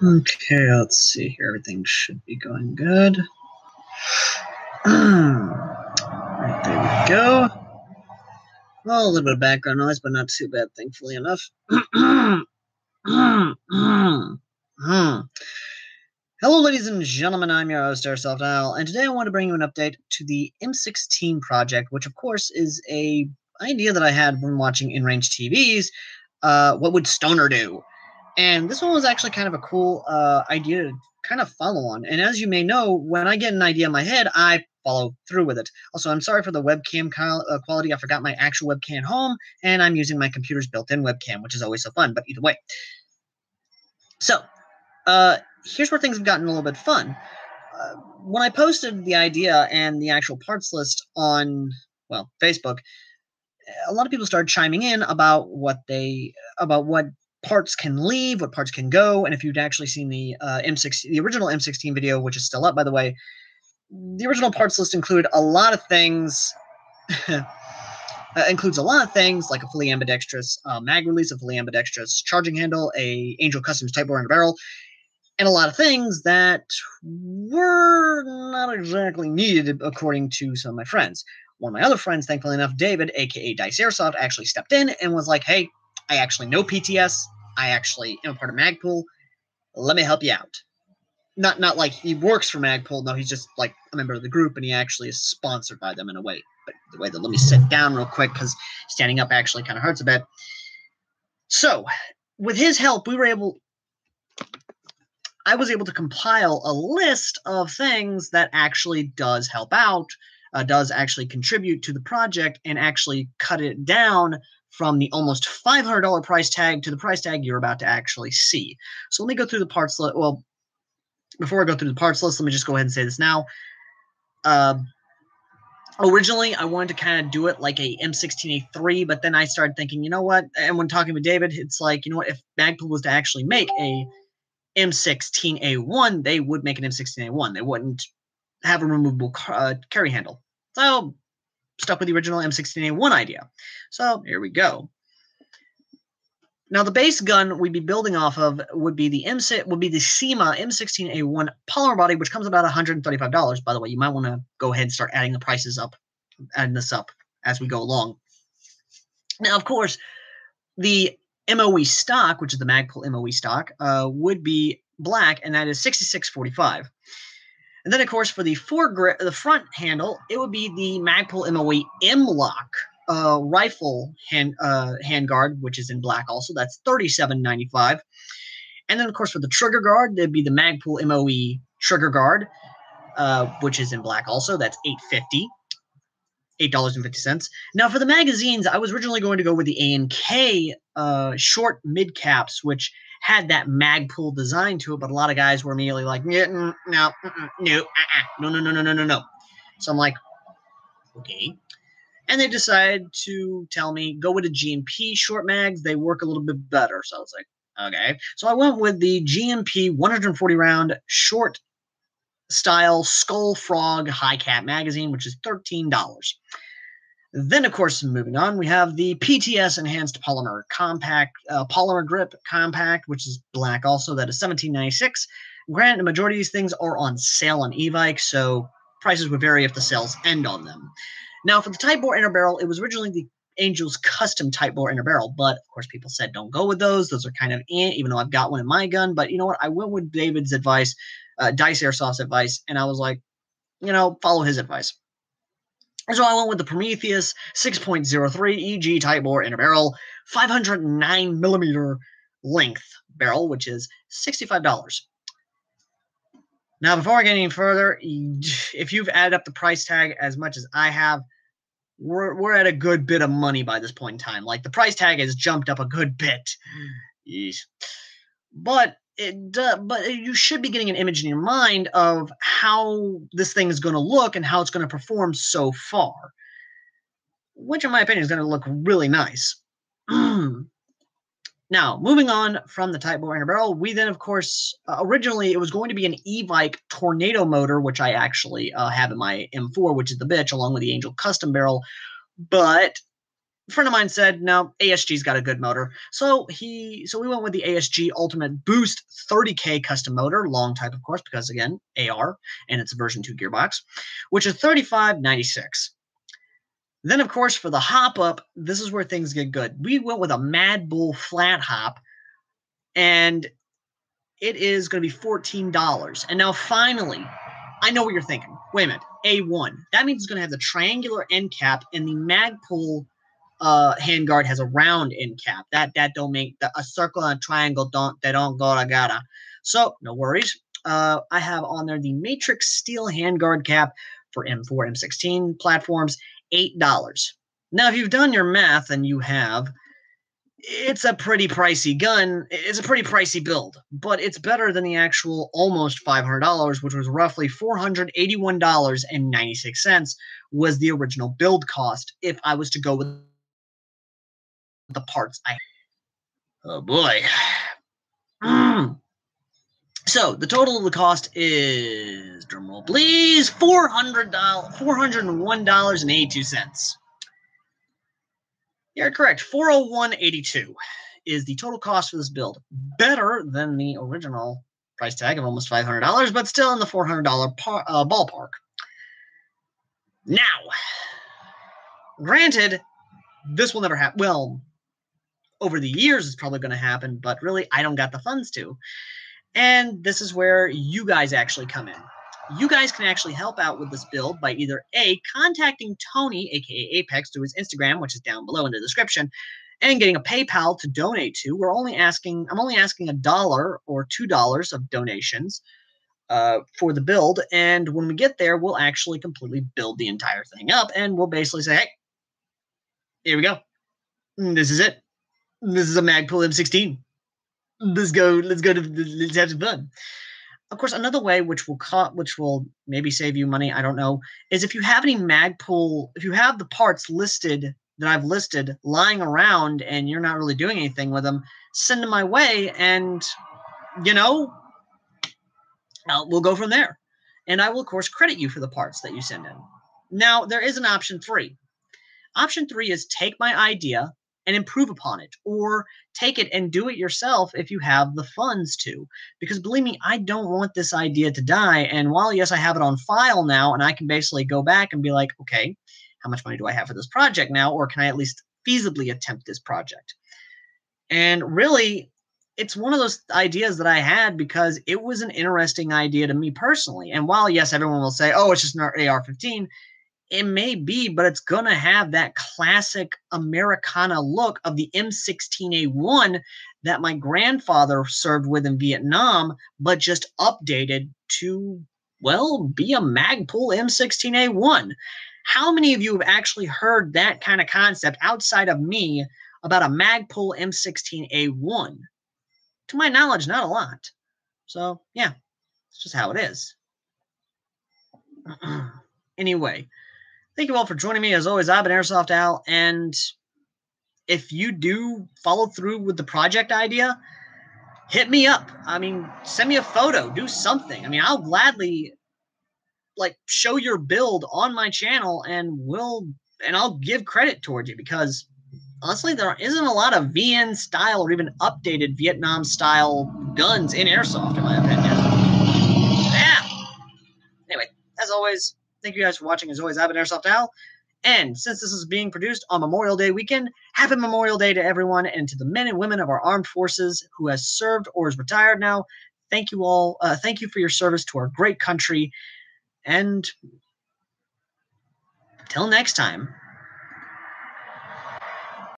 Okay, let's see here. Everything should be going good. Right, there we go. Well, a little bit of background noise, but not too bad, thankfully enough. Hello, ladies and gentlemen. I'm your host, Self-Dial, and today I want to bring you an update to the M16 project, which, of course, is a idea that I had when watching in-range TVs. What would Stoner do? And this one was actually kind of a cool idea to kind of follow on. And as you may know, when I get an idea in my head, I follow through with it. Also, I'm sorry for the webcam quality. I forgot my actual webcam at home, and I'm using my computer's built-in webcam, which is always so fun, but either way. So, here's where things have gotten a little bit fun. When I posted the idea and the actual parts list on, well, Facebook, a lot of people started chiming in about what parts can leave, what parts can go, and if you'd actually seen the the original M16 video, which is still up, by the way, the original parts list included a lot of things. Includes a lot of things like a fully ambidextrous mag release, a fully ambidextrous charging handle, a Angel Customs type bore and a barrel, and a lot of things that were not exactly needed, according to some of my friends. One of my other friends, thankfully enough, David, aka Dice Airsoft, actually stepped in and was like, hey, I actually know PTS. I actually am a part of MagPul. Let me help you out. Not like he works for MagPul. No, he's just like a member of the group, and he actually is sponsored by them in a way. But the way that, let me sit down real quick because standing up actually kind of hurts a bit. So, with his help, I was able to compile a list of things that actually does help out, does actually contribute to the project, and actually cut it down from the almost $500 price tag to the price tag you're about to actually see. So let me go through the parts list. Well, before I go through the parts list, let me just go ahead and say this now. Originally, I wanted to kind of do it like a M16A3, but then I started thinking, you know what? And when talking with David, it's like, you know what? If MagPul was to actually make a M16A1, they would make an M16A1. They wouldn't have a removable carry handle. So, stuck with the original M16A1 idea. So, here we go. Now, the base gun we'd be building off of would be the SEMA M16A1 polymer body, which comes about $135. By the way, you might want to go ahead and start adding the prices up, adding this up as we go along. Now, of course, the MOE stock, which is the MagPul MOE stock, would be black, and that is $66.45. And then, of course, for the front handle, it would be the MagPul MOE M-Lock rifle handguard, which is in black also. That's $37.95. And then, of course, for the trigger guard, there'd be the MagPul MOE trigger guard, which is in black also. That's $8.50. $8.50. Now, for the magazines, I was originally going to go with the A&K short mid caps, which had that MagPul design to it, but a lot of guys were immediately like, no. So I'm like, okay. And they decided to tell me, go with the GMP short mags. They work a little bit better. So I was like, okay. So I went with the GMP 140 round short style Skull Frog high cap magazine, which is $13. Then, of course, moving on, we have the PTS Enhanced Polymer Compact, Polymer Grip Compact, which is black also. That is $17.96. Granted, the majority of these things are on sale on Evike, so prices would vary if the sales end on them. Now, for the type bore inner barrel, it was originally the Angel's custom type bore inner barrel, but of course, people said don't go with those. Those are kind of even though I've got one in my gun. But you know what? I went with David's advice, Dice Airsoft's advice, and I was like, you know, follow his advice. So I went with the Prometheus 6.03 EG type bore inner barrel, 509 millimeter length barrel, which is $65. Now, before I get any further, if you've added up the price tag as much as I have, we're at a good bit of money by this point in time. Like, the price tag has jumped up a good bit. Yeesh. But you should be getting an image in your mind of how this thing is going to look and how it's going to perform so far, which, in my opinion, is going to look really nice. Now, moving on from the type bore inner barrel, we then, of course, originally it was going to be an Evike Tornado motor, which I actually have in my M4, which is the bitch, along with the Angel custom barrel. But a friend of mine said, no, ASG's got a good motor. So we went with the ASG Ultimate Boost 30K custom motor, long type, of course, because again, AR, and it's a version 2 gearbox, which is $35.96. Then, of course, for the hop up, this is where things get good. We went with a Mad Bull flat hop, and it is going to be $14. And now finally, I know what you're thinking. Wait a minute, A1. That means it's going to have the triangular end cap, and the MagPul Handguard has a round end cap. That don't make a circle and a triangle don't go together. So no worries. I have on there the Matrix Steel Handguard cap for M4, M16 platforms, $8. Now, if you've done your math and you have, it's a pretty pricey gun. It's a pretty pricey build, but it's better than the actual almost $500, which was roughly $481.96 was the original build cost if I was to go with the parts I. Oh boy. So the total of the cost is, drumroll please, $401.82. You're correct. $401.82 is the total cost for this build. Better than the original price tag of almost $500, but still in the $400 ballpark. Now, granted, this will never happen. Well, over the years, it's probably going to happen, but really, I don't got the funds to. And this is where you guys actually come in. You guys can actually help out with this build by either A, contacting Tony, aka Apex, through his Instagram, which is down below in the description, and getting a PayPal to donate to. I'm only asking $1 or $2 of donations for the build, and when we get there, we'll actually completely build the entire thing up, and we'll basically say, hey, here we go. This is it. This is a MagPul M16. Let's have some fun. Of course, another way which will maybe save you money, I don't know, is if you have any MagPul, if you have the parts listed that I've listed lying around and you're not really doing anything with them, send them my way, and we'll go from there. And I will, of course, credit you for the parts that you send in. Now, there is an option 3. Option 3 is take my idea and improve upon it, or take it and do it yourself if you have the funds to. Because believe me, I don't want this idea to die. And while, yes, I have it on file now, and I can basically go back and be like, okay, how much money do I have for this project now? Or can I at least feasibly attempt this project? And really, it's one of those ideas that I had because it was an interesting idea to me personally. And while, yes, everyone will say, oh, it's just an AR-15, it may be, but it's going to have that classic Americana look of the M16A1 that my grandfather served with in Vietnam, but just updated to, well, be a MagPul M16A1. How many of you have actually heard that kind of concept outside of me about a MagPul M16A1? To my knowledge, not a lot. So, yeah, it's just how it is. Anyway. Thank you all for joining me. As always, I've been Airsoft Al, and if you do follow through with the project idea, hit me up. I mean, send me a photo, do something. I mean, I'll gladly show your build on my channel, and I'll give credit towards you, because honestly, there isn't a lot of VN style or even updated Vietnam style guns in Airsoft, in my opinion. Yeah. Anyway, as always, thank you guys for watching. As always, I've been Airsoft Al. And since this is being produced on Memorial Day weekend, happy Memorial Day to everyone, and to the men and women of our armed forces who has served or is retired now. Thank you all. Thank you for your service to our great country. And till next time.